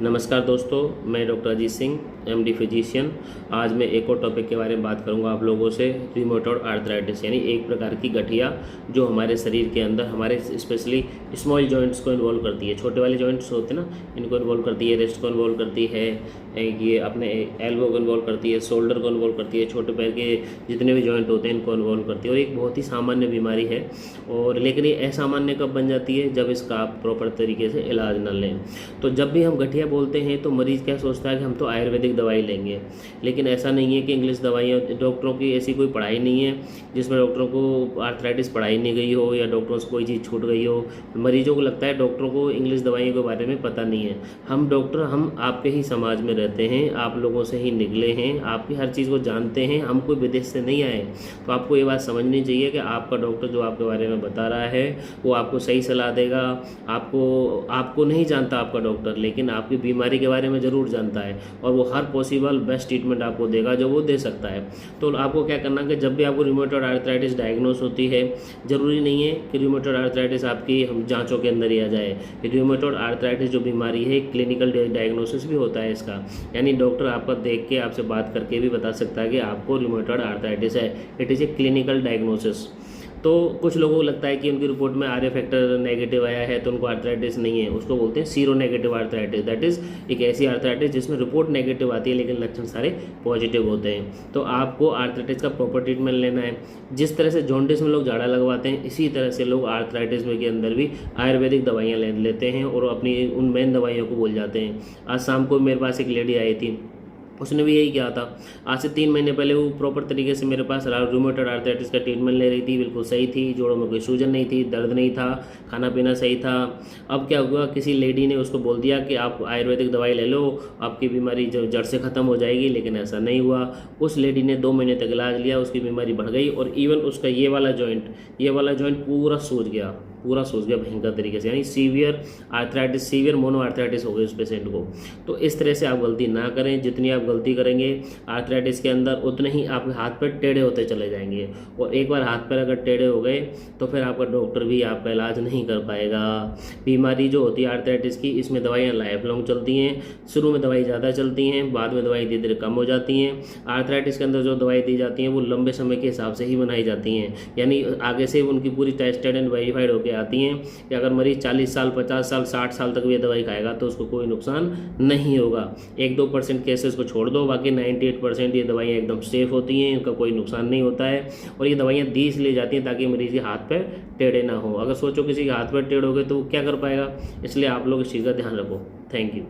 नमस्कार दोस्तों, मैं doctor Ajit Singh, MD physician. आज मैं एक और टॉपिक के बारे में बात करूंगा आप लोगों से। रिमेटॉइड आर्थराइटिस यानी एक प्रकार की गठिया जो हमारे शरीर के अंदर हमारे स्पेशली स्मॉल जॉइंट्स को इन्वॉल्व करती है। छोटे वाले जॉइंट्स होते हैं ना, इनको इन्वॉल्व करती है, रिस्ट को इन्वॉल्व करती है, ये अपने एल्बो को इन्वॉल्व करती है, शोल्डर को इन्वॉल्व करती है, छोटे पैर के जितने भी जॉइंट होते हैं इनको इन्वॉल्व करती है। और एक बहुत ही सामान्य बीमारी है, और लेकिन ये असामान्य कब बन जाती है? जब इसका आप प्रॉपर तरीके से इलाज न लें। तो जब भी हम गठिया बोलते हैं तो मरीज़ क्या सोचता है कि हम तो आयुर्वेदिक दवाई लेंगे, लेकिन ऐसा नहीं है कि इंग्लिश दवाइयाँ, डॉक्टरों की ऐसी कोई पढ़ाई नहीं है जिसमें डॉक्टरों को आर्थराइटिस पढ़ाई नहीं गई हो या डॉक्टरों से कोई चीज़ छूट गई हो। मरीजों को लगता है डॉक्टरों को इंग्लिश दवाइयों के बारे में पता नहीं है। हम डॉक्टर, हम आपके ही समाज में रहते हैं, आप लोगों से ही निकले हैं, आपकी हर चीज़ को जानते हैं, हम कोई विदेश से नहीं आए। तो आपको ये बात समझनी चाहिए कि आपका डॉक्टर जो आपके बारे में बता रहा है वो आपको सही सलाह देगा। आपको नहीं जानता आपका डॉक्टर, लेकिन आपकी बीमारी के बारे में ज़रूर जानता है, और वो हर पॉसिबल बेस्ट ट्रीटमेंट आपको देगा जो वो दे सकता है। तो आपको क्या करना है कि जब भी आपको रूमेटॉइड आर्थराइटिस डायग्नोस होती है, ज़रूरी नहीं है कि रूमेटॉइड आर्थराइटिस आपकी हम जांचों के अंदर ही आ जाए। रूमेटॉइड आर्थराइटिस जो बीमारी है, क्लिनिकल डायग्नोसिस भी होता है इसका, यानी डॉक्टर आपका देख के आपसे बात करके भी बता सकता है कि आपको रूमेटॉइड आर्थराइटिस है। It is a clinical diagnosis. तो कुछ लोगों को लगता है कि उनकी रिपोर्ट में आरए फैक्टर नेगेटिव आया है तो उनको आर्थराइटिस नहीं है, उसको बोलते हैं seronegative arthritis. That is एक ऐसी आर्थराइटिस जिसमें रिपोर्ट नेगेटिव आती है लेकिन लक्षण सारे पॉजिटिव होते हैं। तो आपको आर्थराइटिस का प्रॉपर ट्रीटमेंट लेना है। जिस तरह से जॉन्डिस में लोग झाड़ा लगवाते हैं, इसी तरह से लोग आर्थराइटिस में के अंदर भी आयुर्वेदिक दवाइयाँ लेते हैं और अपनी उन मेन दवाइयों को भूल जाते हैं। आज शाम को मेरे पास एक लेडी आई थी, उसने भी यही किया था। आज से 3 महीने पहले वो प्रॉपर तरीके से मेरे पास रूमेटॉइड आर्थराइटिस का ट्रीटमेंट ले रही थी, बिल्कुल सही थी, जोड़ों में कोई सूजन नहीं थी, दर्द नहीं था, खाना पीना सही था। अब क्या हुआ, किसी लेडी ने उसको बोल दिया कि आप आयुर्वेदिक दवाई ले लो, आपकी बीमारी जो जड़ से ख़त्म हो जाएगी, लेकिन ऐसा नहीं हुआ। उस लेडी ने 2 महीने तक इलाज लिया, उसकी बीमारी बढ़ गई, और इवन उसका ये वाला जॉइंट पूरा सूज गया भयंकर तरीके से, यानी severe arthritis, severe mono arthritis हो गई उस पेशेंट को। तो इस तरह से आप गलती ना करें। जितनी आप गलती करेंगे आर्थराइटिस के अंदर, उतने ही आपके हाथ पैर टेढ़े होते चले जाएंगे, और एक बार हाथ पैर अगर टेढ़े हो गए तो फिर आपका डॉक्टर भी आपका इलाज नहीं कर पाएगा। बीमारी जो होती है आर्थराइटिस की, इसमें दवाइयाँ लाइफ लॉन्ग चलती हैं। शुरू में दवाई ज़्यादा चलती हैं, बाद में दवाई धीरे धीरे कम हो जाती हैं। आर्थराइटिस के अंदर जो दवाई दी जाती हैं वो लंबे समय के हिसाब से ही बनाई जाती हैं, यानी आगे से उनकी पूरी टेस्टेड एंड वेरीफाइड होकर आती हैं कि अगर मरीज 40 साल, 50 साल, 60 साल तक भी ये दवाई खाएगा तो उसको कोई नुकसान नहीं होगा। 1-2% केसेस को छोड़ दो, बाकी 98% ये दवाइयाँ एकदम सेफ होती हैं, इनका कोई नुकसान नहीं होता है। और ये दवाइयाँ दी इसलिए जाती हैं ताकि मरीज के हाथ पैर टेढ़े ना हो। अगर सोचो किसी के हाथ पैर टेढ़े हो गए तो वो क्या कर पाएगा, इसलिए आप लोग इस चीज़ का ध्यान रखो। Thank you.